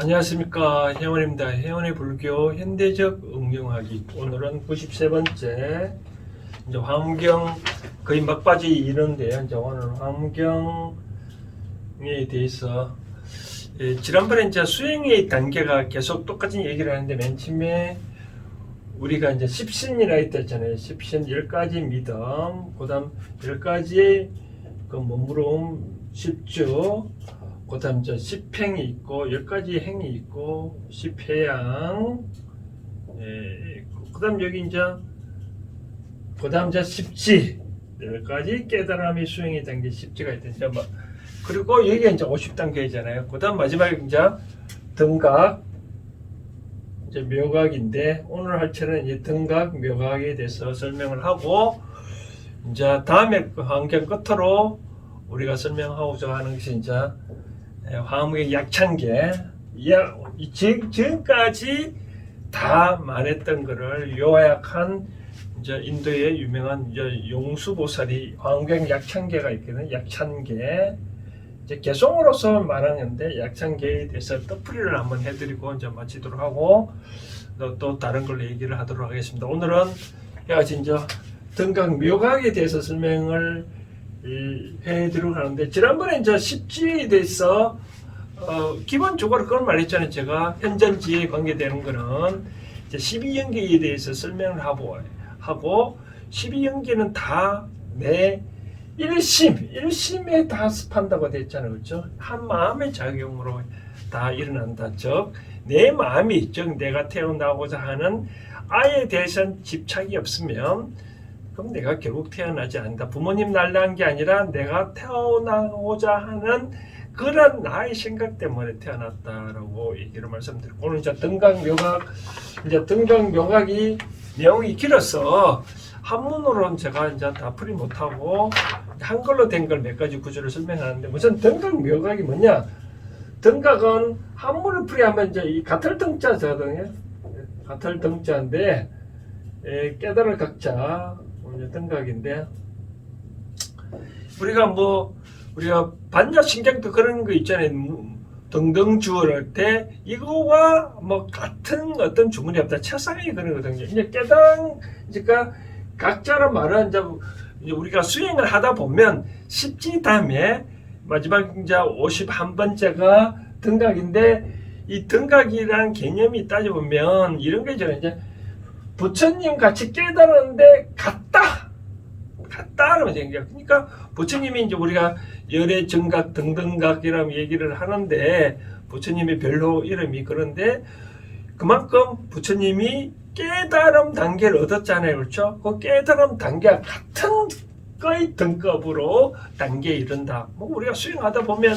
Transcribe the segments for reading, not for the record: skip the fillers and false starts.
안녕하십니까, 혜원입니다. 혜원의 불교 현대적 응용하기. 오늘은 93번째 이제 환경 거의 막바지 이르는데요. 이제 오늘 환경에 대해서 지난번에 이제 수행의 단계가 계속 똑같은 얘기를 하는데, 맨 처음에 우리가 이제 십신이라 했잖아요. 십신 10가지 믿음, 그 다음 10가지 그 몸부림, 십주, 그 다음 저 십행이 있고 10가지 행이 있고 십회양, 그 다음 여기 이제 그 다음 이제 십지 10가지 깨달음이 수행이 단계 십지가 있던데, 그리고 여기가 이제 50단계잖아요. 그 다음 마지막에 이제 등각, 이제 묘각인데, 오늘 할 차례는 이 등각 묘각에 대해서 설명을 하고, 이제 다음에 그 환경 끝으로 우리가 설명하고자 하는 것이 이제 화엄의 약창계, 지금까지 다 말했던 거를 요약한 이제 인도의 유명한 이제 용수보살이 화엄경 약창계가 있거든요. 약창계. 이제 개송으로서 말하는데, 약창계에 대해서 떡풀이를 한번 해드리고 이제 마치도록 하고, 또 다른 걸로 얘기를 하도록 하겠습니다. 오늘은 여기까지 이제 등각 묘각에 대해서 설명을 해드리려고 하는데, 지난번에 이제 십지에 대해서 기본적으로 그걸 말했잖아요. 제가 현전지에 관계되는 거는 이제 12연계에 대해서 설명을 하고 12연계는 다 내 일심에 다 습한다고 됐잖아요. 그렇죠? 한 마음의 작용으로 다 일어난다. 즉, 내 마음이, 즉 내가 태어나고자 하는 아에 대해서는 집착이 없으면, 그럼 내가 결국 태어나지 않는다. 부모님 날라한 게 아니라 내가 태어나고자 하는 그런 나의 생각 때문에 태어났다라고 얘기를 말씀드리고, 오늘 이제 등각 묘각이 내용이 길어서 한문으로는 제가 이제 다 풀이 못하고 한글로 된 걸 몇 가지 구조를 설명하는데, 우선 등각 묘각이 뭐냐? 등각은 한문을 풀이하면 이제 이 같을 등자거든요. 같을 등자인데, 깨달을 각자 등각인데, 우리가 반야신경도 그런 거 있잖아요. 등등 주어할 때 이거와 같은 어떤 주문이 없다. 최상위 그러거든요. 이제 깨달음, 그러니까 각자로 말은 이제 우리가 수행을 하다 보면 십지 다음에 마지막 이제 51번째가 등각인데, 이 등각이라는 개념이 따져보면 이런 게 있잖아요. 이제 부처님 같이 깨달았는데 같다라는 얘기야. 그러니까 부처님이 이제 우리가 열의 정각 등등각이라고 얘기를 하는데, 부처님이 별로 이름이 그런데 그만큼 부처님이 깨달음 단계를 얻었잖아요. 그렇죠? 그 깨달음 단계가 같은 거의 등급으로 단계에 이른다. 우리가 수행하다 보면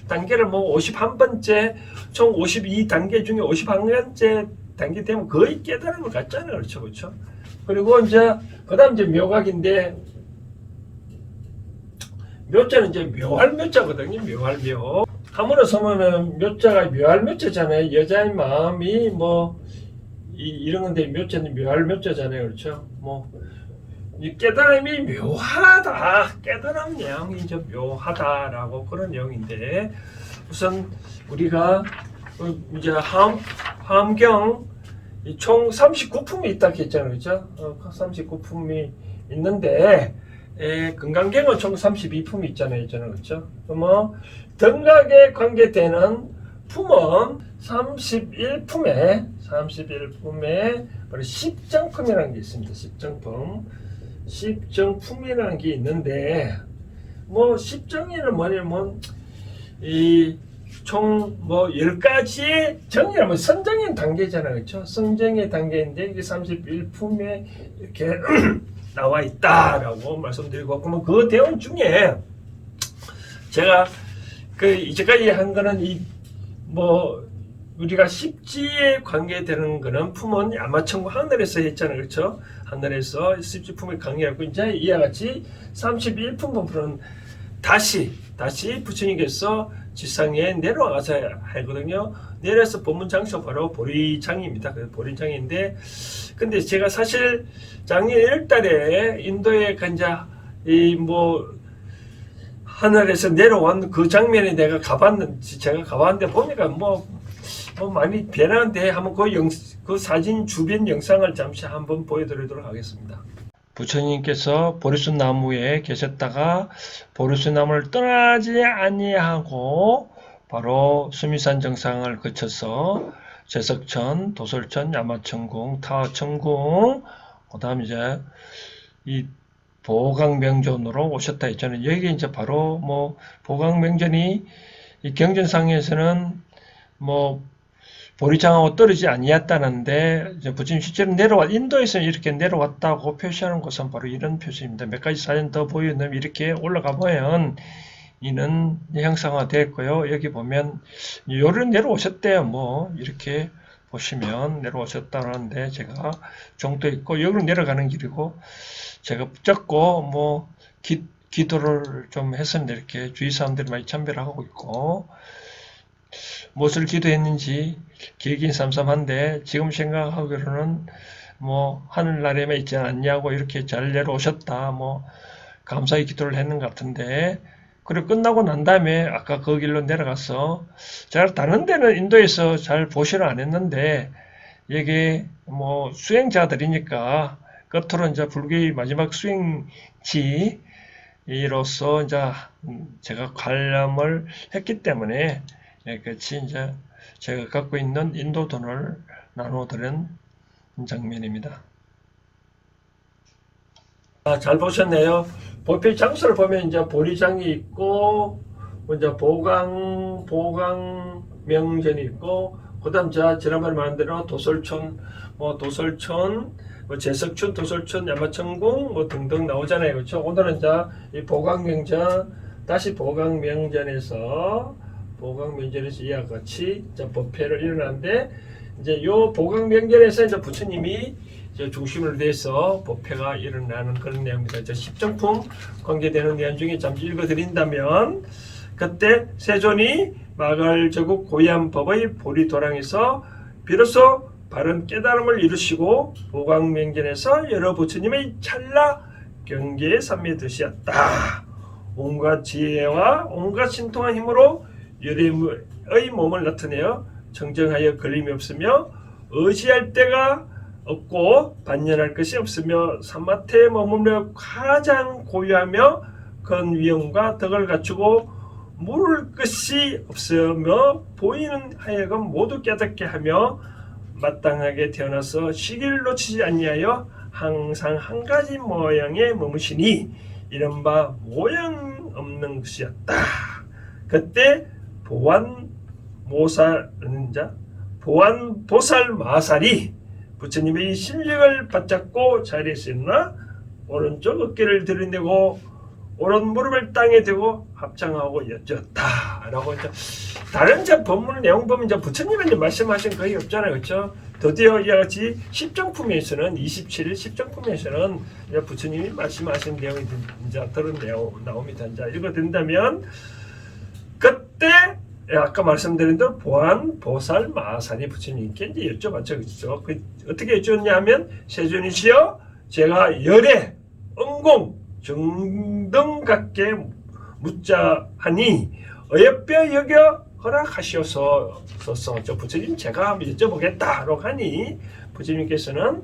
단계를 51번째, 총 52단계 중에 51번째 단계 되면 거의 깨달음을 갖잖아요. 그렇죠? 그렇죠? 그리고 이제 그다음 이제 묘각인데, 묘자는 이제 묘할 묘자거든요. 묘할 묘. 한문으로 쓰면은 묘자가 묘할 묘자잖아요. 여자의 마음이 이런 건데 묘자는 묘할 묘자잖아요. 그렇죠? 이 깨달음이 묘하다. 깨달음 내용이 이제 묘하다라고 그런 내용인데, 우선 우리가 이제 화엄경 총 39품이 있다 했잖아요. 그렇죠? 39품이 있는데, 금강경은 총 32품이 있잖아요. 그렇죠? 그러면 등각에 관계되는 품은 31품에 바로 십정품이라는 게 있습니다. 십정품이라는 게 있는데, 십정이는 뭐냐면 총 10가지의 정이라면 선정의 단계잖아요. 그렇죠? 선정의 단계인데, 이게 31품에 이렇게 나와 있다라고 말씀드리고, 그러면 그 대원 중에 제가 이제까지 한 거는 우리가 십지에 관계되는 거는 품은 아마천구 하늘에서 했잖아요. 그렇죠? 하늘에서 십지 품을 강의하고, 이제 이와 같이 31품 부분은 다시 부처님께서 지상에 내려와서 하거든요. 내려서 법문 장소 바로 보리장입니다. 그래서 보리장인데, 근데 제가 사실 작년 1월달에 인도에 하늘에서 내려온 그 장면에 제가 가봤는데 보니까 많이 변하는데 한번 그 사진 주변 영상을 잠시 한번 보여드리도록 하겠습니다. 부처님께서 보리수 나무에 계셨다가 보리수 나무를 떠나지 아니하고 바로 수미산 정상을 거쳐서 제석천, 도솔천, 야마천궁, 타화천궁, 그다음 이제 이 보강명존으로 오셨다 했잖아요. 여기 이제 바로 보강명존이 이 경전상에서는 보리장하고 떨어지지 아니했다는데 이제 부처님 실제로 인도에서 이렇게 내려왔다고 표시하는 것은 바로 이런 표시입니다. 몇 가지 사진 더 보여놓으면 이렇게 올라가 보면 이는 형상화되었고요. 여기 보면 요런 내려오셨대요. 이렇게 보시면 내려오셨다는데 제가 종도 있고 여기로 내려가는 길이고 제가 붙잡고 기도를 좀 했었는데 이렇게 주위 사람들이 많이 참배를 하고 있고 무엇을 기도했는지 기억이 삼삼한데 지금 생각하기로는 하늘나라에만 있지 않냐고 이렇게 잘 내려오셨다 감사의 기도를 했는 것 같은데 그리고 끝나고 난 다음에 아까 그 길로 내려가서 제가 다른 데는 인도에서 잘 보시를 안 했는데 이게 수행자들이니까 끝으로 이제 불교의 마지막 수행지로서 이제 제가 관람을 했기 때문에 같이 이제 제가 갖고 있는 인도돈을 나눠드린 장면입니다. 잘 보셨네요. 보필 장소를 보면 이제 보리장이 있고 이제 보강명전이 있고 그다음 제가 지난번에 말한 대로 도솔천, 제석천, 도솔천, 야마천궁 등등 나오잖아요. 그렇죠? 오늘은 이제 이 보강명전 다시 보강명전에서 이와 같이 법회를 일어났는데 이제 요 보강명전에서 이제 부처님이 중심을 내서 법회가 일어나는 그런 내용입니다. 이제 십정품 관계되는 내용 중에 잠시 읽어드린다면 그때 세존이 마갈저국 고위암법의 보리도랑에서 비로소 바른 깨달음을 이루시고 보강명전에서 여러 부처님의 찰나 경계에 삼매드셨다. 온갖 지혜와 온갖 신통한 힘으로 열애의 몸을 나타내어 정정하여 걸림이 없으며 의지할 데가 없고 반연할 것이 없으며 산마태에 머물며 가장 고유하며 큰 위엄과 덕을 갖추고 물을 것이 없으며 보이는 하여금 모두 깨닫게 하며 마땅하게 태어나서 시기를 놓치지 아니하여 항상 한 가지 모양에 머무시니 이른바 모양 없는 것이었다. 그때 보안보살 마살이 부처님의 실력을 받잡고 자리에 있으나 오른쪽 어깨를 들이대고 오른 무릎을 땅에 대고 합창하고 여쭈었다. 라고 이제 다른 법문 내용 보면 이제 부처님이 말씀하신 거의 없잖아요. 그렇죠? 드디어 이와 같이 십정품에서는 27일 십정품에서는 부처님이 말씀하신 내용이 이제 들은 내용 나옵니다. 이제 읽어드린다면 그때 아까 말씀드린 대로 보안, 보살, 마살이 부처님께 이제 여쭤봤죠. 그렇죠? 어떻게 여쭈었냐면 세존이시여 제가 열애, 응공, 정등각게 묻자 하니 어여뼈 여겨 허락하시어서 부처님 제가 한번 여쭤보겠다라고 하니 부처님께서는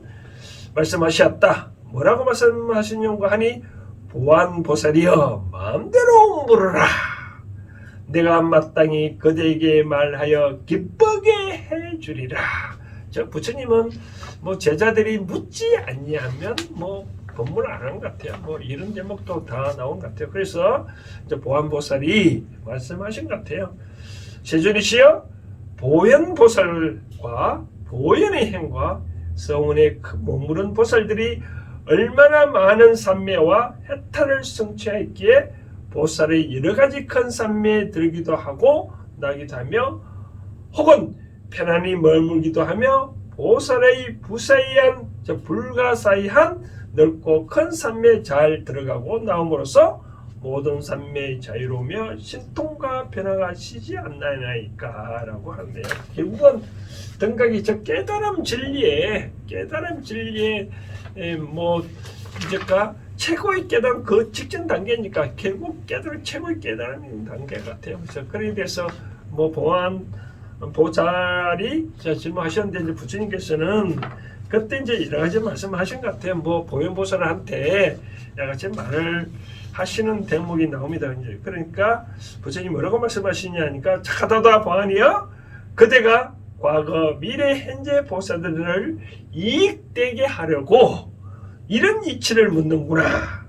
말씀하셨다. 뭐라고 말씀하시냐고 하니 보안보살이여 마음대로 물으라. 내가 마땅히 그대에게 말하여 기쁘게 해주리라. 저 부처님은 제자들이 묻지 아니하면 법문을 안 한 것 같아요. 이런 제목도 다 나온 것 같아요. 그래서 이제 보안보살이 말씀하신 것 같아요. 세존이시여 보현보살과 보현의 행과 성운에 머무른 보살들이 얼마나 많은 산매와 해탈을 성취하였기에 보살의 여러 가지 큰 산매에 들기도 하고 나기도 하며 혹은 편안히 머물기도 하며 보살의 부사이한 불가사의한 넓고 큰 산매에 잘 들어가고 나옴으로써 모든 산매의 자유로우며 신통과 변화가 시지 않나이까 라고 하는데요. 결국은 등각이 깨달음 진리에 이제까 최고의 깨달음 그 직전 단계니까 결국 최고의 깨달음 단계 같아요. 그래서 그에 대해서 보안 보살이 질문하셨는데 이제 부처님께서는 그때 이제 여러 가지 말씀하신 것 같아요. 뭐 보현보살한테 여러 가지 말을 하시는 대목이 나옵니다. 이제 그러니까 부처님 뭐라고 말씀하시냐니까 착하다다 보아니여 그대가 과거 미래 현재 보살들을 이익되게 하려고 이런 이치를 묻는구나.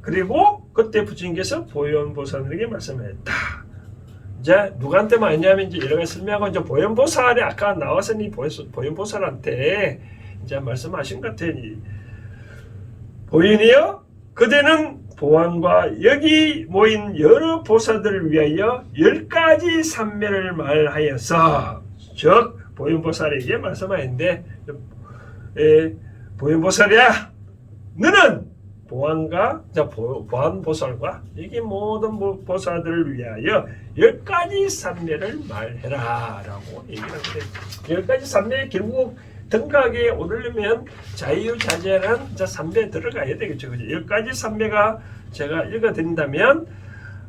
그리고 그때 부처님께서 보현보살에게 말씀했다. 이제 누구한테 말했냐면 이제 여러 가지 설명하고 이제 보현보살이 아까 나왔으니 보현보살한테 이제 말씀하신 것 같아요. 보현이여 그대는 보안과 여기 모인 여러 보살들을 위하여 10가지 삼매를 말하여서 즉 보현보살에게 말씀하였는데 보현보살이야 너는 보안과 보안보살과 여기 모든 보살들을 위하여 10가지 삼매를 말해라 라고 얘기를 하는데 10가지 삼매 결국 등각에 오르려면 자유자재라는 삼매에 들어가야 되겠죠. 10가지 삼매가 제가 읽어드린다면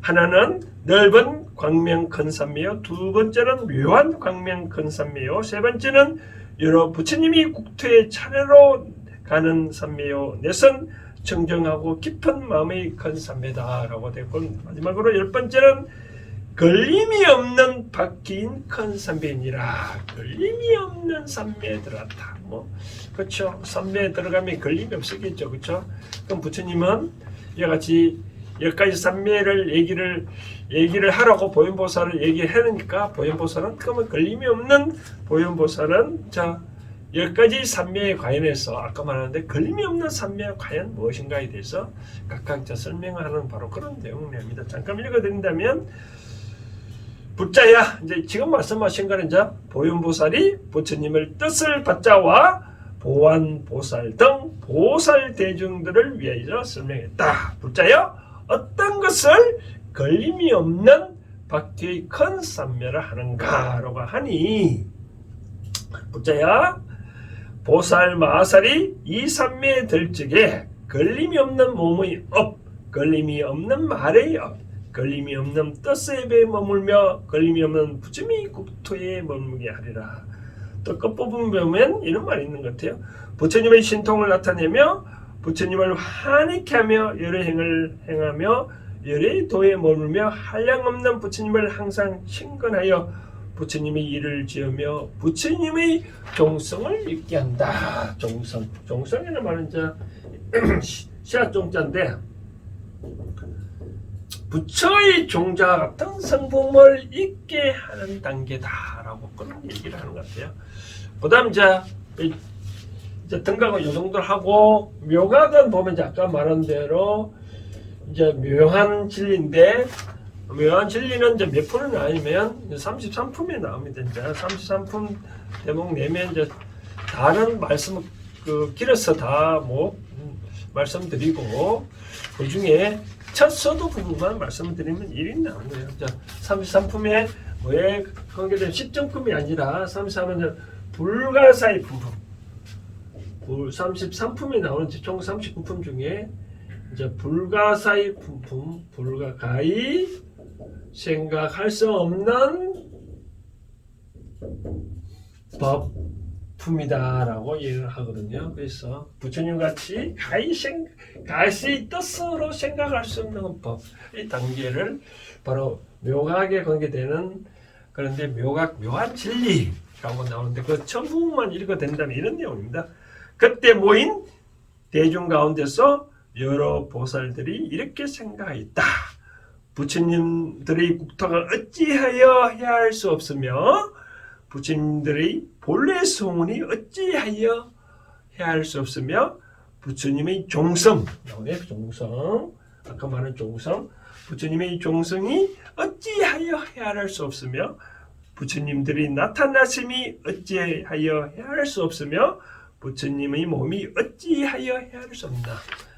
하나는 넓은 광명 큰 삼매요, 두 번째는 묘한 광명 큰 삼매요, 세 번째는 여러 부처님이 국토에 차례로 가는 삼매요, 넷은 청정하고 깊은 마음의 큰 삼매다라고 되고 마지막으로 10번째는 걸림이 없는 바뀐 큰 삼매니라. 걸림이 없는 삼매에 들어갔다. 뭐 그렇죠. 삼매에 들어가면 걸림이 없겠죠, 그렇죠? 그럼 부처님은 이와 같이 10가지 삼매를 얘기를 하라고 보현보살을 얘기하니까 보현보살은 그러면 걸림이 없는 보현보살은 자 10가지 삼매에 관해서 아까 말하는데 걸림이 없는 삼매가 과연 무엇인가에 대해서 각각 설명하는 바로 그런 내용입니다. 잠깐 읽어드린다면 부자야 이제 지금 말씀하신 거는 이제 보현보살이 부처님을 뜻을 받자와 보안보살 등 보살 대중들을 위하여 설명했다. 부자여 어떤 것을 걸림이 없는 박뒤의 큰 삼매를 하는가라고 하니 부자야 보살 마살이 이 삼매에 들 적에 걸림이 없는 몸의 업, 걸림이 없는 말의 업, 걸림이 없는 뜻의 배에 머물며 걸림이 없는 부처님의 국토에 머물게 하리라. 또 끝부분 보면 이런 말이 있는 것 같아요. 부처님의 신통을 나타내며 부처님을 환희케 하며 여러 행을 행하며 여러 도에 머물며 한량없는 부처님을 항상 친근하여 부처님의 일을 지으며 부처님의 종성을 잊게 한다. 종성이라는 말은 이제 시아종자인데 부처의 종자 같은 성품을 잊게 하는 단계다라고 그런 얘기를 하는 것 같아요. 그다음 이제 등각은 이 정도 하고 묘각은 보면 이제 아까 말한 대로 이제 묘한 진리인데 묘한 진리는 이제 몇 품이 아니면 33품에 나옵니다. 이제 33품 대목 내면 이제 다른 말씀 길어서 다 뭐 말씀드리고 그 중에 첫 서두 부분만 말씀드리면 1인 나온 거예요. 33품에 뭐에 관계된 시점품이 아니라 33은 불가사의 품품. 33품에 나오는 총 39품 중에 이제 불가사의 품품, 불가가히 생각할 수 없는 법품이다라고 얘기를 하거든요. 그래서 부처님 같이 가시 뜻으로 생각할 수 없는 법, 이 단계를 바로 묘각에 관계되는 그런데 묘한 진리라고 나오는데 그 전부만 읽어된다면 이런 내용입니다. 그때 모인 대중 가운데서 여러 보살들이 이렇게 생각했다. 부처님들의 국토가 어찌하여 해할 수 없으며 부처님들의 본래 소문이 어찌하여 해할 수 없으며 부처님의 종성, 종성, 아까 말한 종성, 부처님의 종성이 어찌하여 해할 수 없으며 부처님들이 나타나심이 어찌하여 해할 수 없으며 부처님의 몸이 어찌하여 해할 수 없나.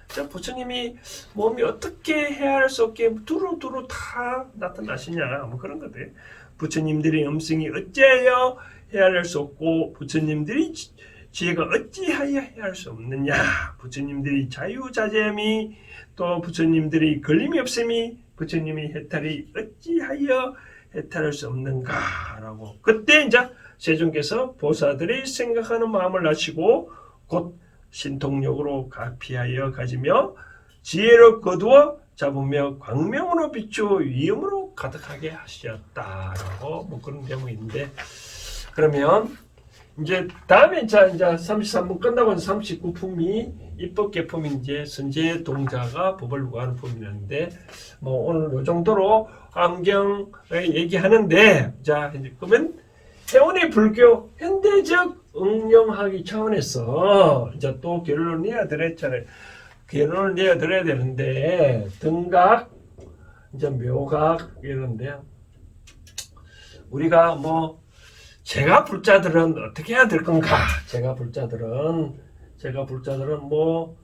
자, 부처님이 몸이 어떻게 해할 수 없게 두루두루 다 나타나시냐 뭐 그런 것들. 부처님들의 음성이 어찌하여 해할 수 없고 부처님들이 지혜가 어찌하여 해할 수 없느냐. 부처님들이 자유자재함이 또 부처님들이 걸림이 없음이 부처님의 해탈이 어찌하여 해탈할 수 없는가라고. 그때 이제 세존께서 보살들이 생각하는 마음을 아시고 곧 신통력으로 피하여 가지며 지혜로 거두어 잡으며 광명으로 비추어 위엄으로 가득하게 하셨다라고 뭐 그런 내용인데, 그러면 이제 다음에 이제 33분 끝나고 39품이 입법계품이 이제 선제 동자가 법을 구하는 품이었는데, 뭐 오늘 이 정도로 환경을 얘기하는데, 자 이제 그러면 해운의 불교 현대적 응용하기 차원에서 이제 또 결론을 내야 드렸잖아요. 결론을 내야 드려야 되는데, 등각, 이제 묘각 이런데, 우리가 뭐 제가 불자들은 어떻게 해야 될 건가? 제가 불자들은 뭐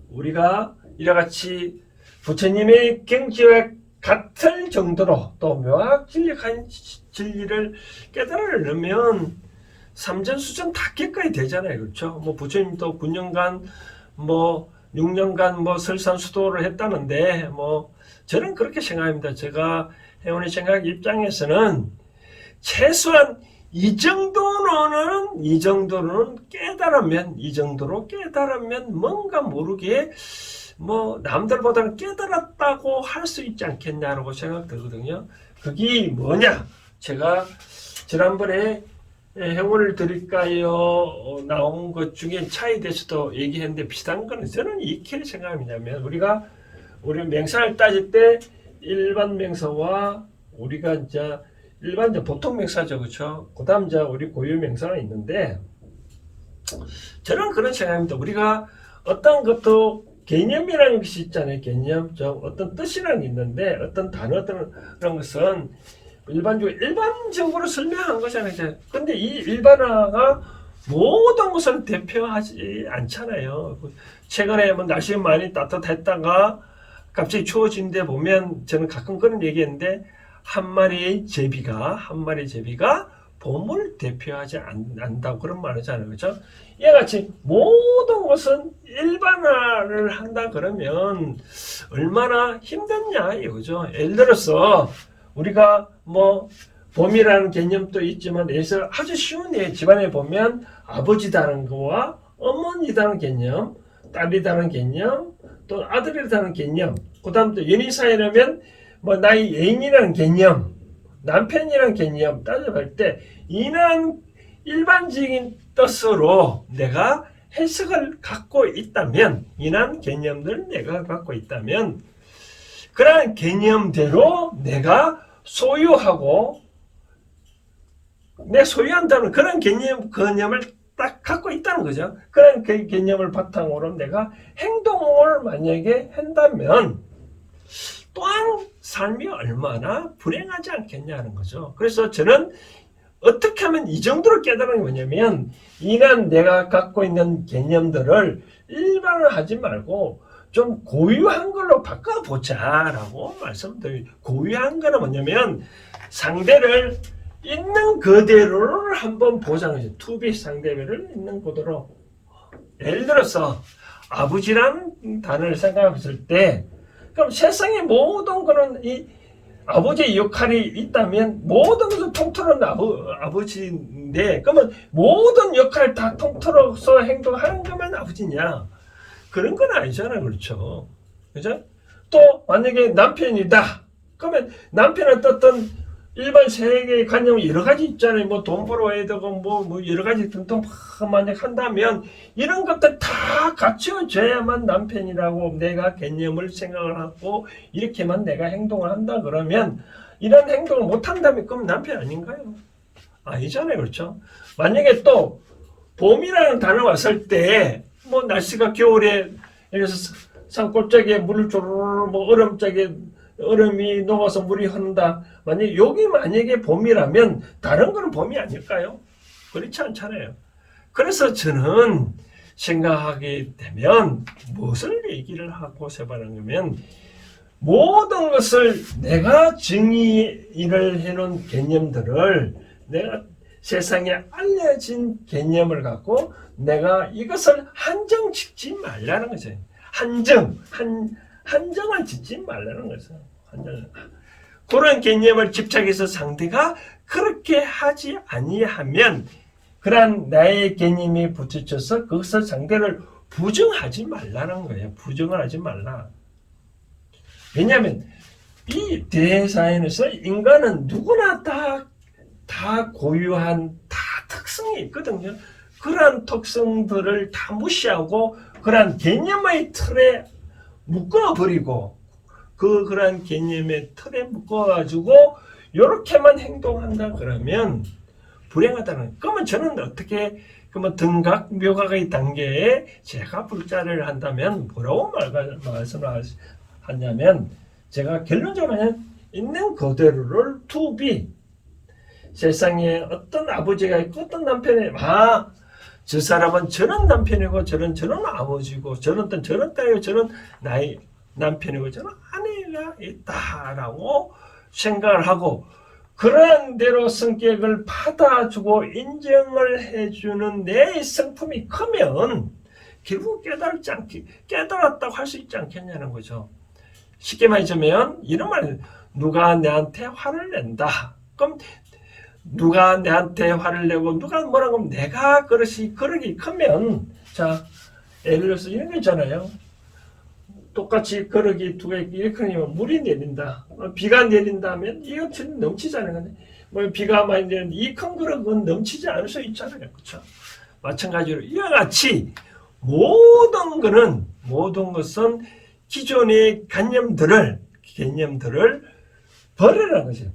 우리가 이와같이 부처님의 경지와 같을 정도로 또 묘학 진리한 진리를 깨달으려면 삼전수전 다 깨까지 되잖아요, 그렇죠? 뭐 부처님도 9년간 뭐 6년간 뭐 설산수도를 했다는데, 뭐 저는 그렇게 생각합니다. 제가 해운의 생각 입장에서는 최소한 이 정도로는 깨달으면, 이 정도로 깨달으면 뭔가 모르게 뭐 남들보다는 깨달았다고 할 수 있지 않겠냐라고 생각되거든요. 그게 뭐냐? 제가 지난번에 행운을 드릴까요? 나온 것 중에 차에 대해서도 얘기했는데, 비슷한 거는 저는 이렇게 생각하냐면, 우리 맹사를 따질 때 일반 맹사와 우리가 이제 일반 보통 맹사죠, 그렇죠? 그다음 이제 우리 고유 맹사가 있는데, 저는 그런 생각입니다. 우리가 어떤 것도 개념이라는 것이 있잖아요. 개념, 어떤 뜻이라는 게 있는데, 어떤 단어들은 그런 것은 일반적으로 설명한 거잖아요. 근데 이 일반화가 모든 것을 대표하지 않잖아요. 최근에 뭐 날씨 많이 따뜻했다가 갑자기 추워진 데 보면, 저는 가끔 그런 얘기했는데, 한 마리의 제비가 봄을 대표하지 않는다고 그런 말 하잖아요. 그렇죠? 이와 같이 모든 것은 일반화를 한다 그러면 얼마나 힘드냐 이거죠. 예를 들어서 우리가 뭐 봄이라는 개념도 있지만, 예를 아주 쉬운 예, 집안에 보면 아버지다는 거와 어머니다는 개념, 딸이다는 개념, 또 아들이라는 개념, 그 다음 또 연인 사이라면 뭐 나의 애인이라는 개념, 남편이라는 개념 따져볼 때, 이런 일반적인 뜻으로 내가 해석을 갖고 있다면, 이런 개념들을 내가 갖고 있다면, 그러한 개념대로 내가 소유하고 내 소유한다는 그런 개념을 딱 갖고 있다는 거죠. 그런 그 개념을 바탕으로 내가 행동을 만약에 한다면 또한 삶이 얼마나 불행하지 않겠냐는 거죠. 그래서 저는 어떻게 하면 이 정도로 깨달은 게 뭐냐면, 이런 내가 갖고 있는 개념들을 일반화하지 말고 좀 고유한 걸로 바꿔보자라고 말씀드려요. 고유한 거는 뭐냐면, 상대를 있는 그대로를 한번 보자는 거죠. 투비 상대를 있는 그대로. 예를 들어서 아버지라는 단어를 생각했을 때, 그럼 세상의 모든 거는 이 아버지의 역할이 있다면 모든 것을 통틀어는 아버지인데, 그러면 모든 역할을 다 통틀어서 행동하는 것만 아버지냐? 그런 건 아니잖아요. 그렇죠? 그죠? 또 만약에 남편이다. 그러면 남편은 어떤 일반 세계의 관념이 여러 가지 있잖아요. 뭐 돈 벌어야 되고 뭐 여러 가지 등등 만약 한다면, 이런 것들 다 갖춰져야만 남편이라고 내가 개념을 생각을 하고 이렇게만 내가 행동을 한다 그러면, 이런 행동을 못 한다면 그럼 남편 아닌가요? 아니잖아요. 그렇죠? 만약에 또 봄이라는 단어 왔을 때, 뭐 날씨가 겨울에 여기서 산골짜기에 물을 쪼르르 뭐 얼음이 녹아서 물이 흐른다. 만약에 봄이라면 다른 거는 봄이 아닐까요? 그렇지 않잖아요. 그래서 저는 생각하게 되면 무엇을 얘기를 하고 세발하냐면, 모든 것을 내가 정의를 해놓은 개념들을, 내가 세상에 알려진 개념을 갖고 내가 이것을 한정 짓지 말라는 거죠. 한정을 짓지 말라는 거죠. 그런 개념을 집착해서 상대가 그렇게 하지 아니하면 그러한 나의 개념이 부딪혀서 그것을 상대를 부정하지 말라는 거예요. 부정을 하지 말라. 왜냐하면 이 대사연에서 인간은 누구나 다 고유한 특성이 있거든요. 그러한 특성들을 다 무시하고 그러한 개념의 틀에 묶어버리고 그러한 개념의 틀에 묶어가지고 이렇게만 행동한다 그러면 불행하다는. 그러면 저는 어떻게 그러면 등각 묘각의 단계에 제가 불자를 한다면 뭐라고 말씀을 하냐면 제가 결론적으로 있는 그대로를 to be 세상에 어떤 아버지가 있고 어떤 남편이 저 사람은 저런 남편이고 저런 아버지고 저런 딸이고 저런 나의 남편이고 저런 아내가 있다라고 생각을 하고 그런 대로 성격을 받아주고 인정을 해주는 내 성품이 크면 결국 깨달았다고 할 수 있지 않겠냐는 거죠. 쉽게 말하자면 이런 말은 누가 내한테 화를 낸다. 그럼 누가 내한테 화를 내고 누가 뭐라고 하면 내가 그러기 크면 자 예를 들어서 이런 거 있잖아요. 똑같이 그러기 두 개 이렇게 크면 물이 내린다. 비가 내린다면 이것처럼 넘치잖아요. 뭐 비가 많이 내리는데 이 큰 그릇은 넘치지 않을 수 있잖아요. 그렇죠? 마찬가지로 이와 같이 모든 것은 기존의 개념들을 버리라는 거죠.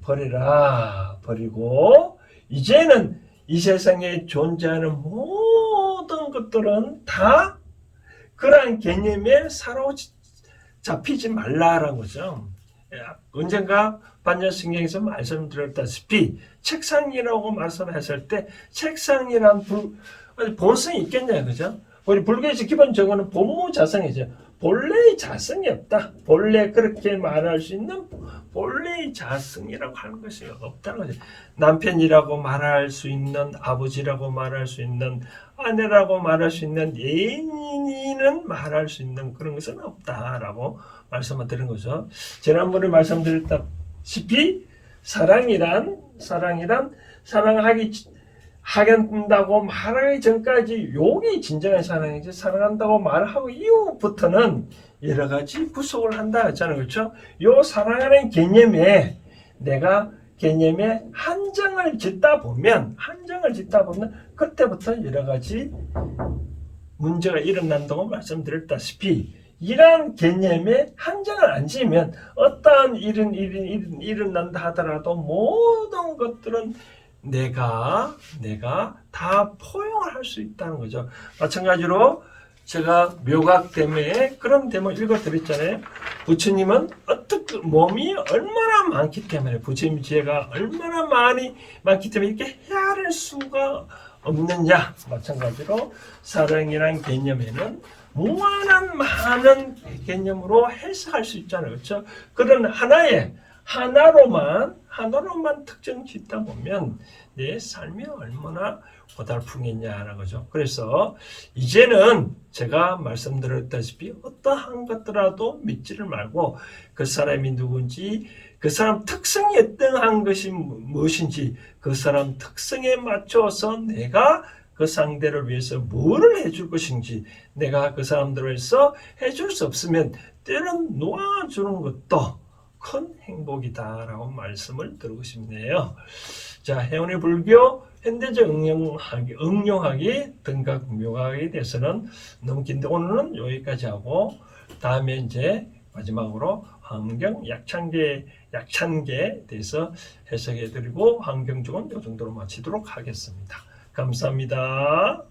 버리고 이제는 이 세상에 존재하는 모든 것들은 다 그러한 개념에 사로잡히지 말라라는 거죠. 언젠가 반야성경에서 말씀드렸다시피 책상이라고 말씀했을 때 책상이란 본성이 있겠냐, 그죠? 우리 불교에서 기본적으로는 본무자성이죠. 본래의 자성이 없다. 본래 그렇게 말할 수 있는 본래의 자성이라고 하는 것이 없다는 거죠. 남편이라고 말할 수 있는, 아버지라고 말할 수 있는, 아내라고 말할 수 있는, 애인이는 말할 수 있는 그런 것은 없다라고 말씀을 드린 거죠. 지난번에 말씀드렸다시피 사랑이란 사랑하겠다고 말하기 전까지 욕이 진정한 사랑이지 사랑한다고 말하고 이후부터는 여러 가지 구속을 한다 했잖아요. 그렇죠? 요 사랑하는 개념에 내가 개념에 한정을 짓다 보면 그때부터 여러 가지 문제가 일어난다고 말씀드렸다시피 이러한 개념에 한정을 안 지으면 어떠한 일은 일어난다 하더라도 모든 것들은 내가 다 포용을 할 수 있다는 거죠. 마찬가지로 제가 묘각 때문에 그런 대목 읽어드렸잖아요. 부처님은 어떻게 몸이 얼마나 많기 때문에 부처님 지혜가 얼마나 많기 때문에 이렇게 헤아릴 수가 없느냐. 마찬가지로 사랑이란 개념에는 무한한 많은 개념으로 해석할 수 있잖아요. 그렇죠? 그런 하나로만 특정 짓다 보면 내 삶이 얼마나 고달프겠냐는 거죠. 그래서 이제는 제가 말씀드렸다시피 어떠한 것더라도 믿지를 말고 그 사람이 누군지 그 사람 특성이 어떠한 것이 무엇인지 그 사람 특성에 맞춰서 내가 그 상대를 위해서 뭐를 해줄 것인지 내가 그 사람들을 위해서 해줄 수 없으면 때론 놓아주는 것도 큰 행복이다라고 말씀을 드리고 싶네요. 자, 해운의 불교 현대적 응용하기 등각 묘각에 대해서는 너무 긴데 오늘은 여기까지 하고 다음에 이제 마지막으로 환경 약찬계에 대해서 해석해 드리고 환경적은 이 정도로 마치도록 하겠습니다. 감사합니다.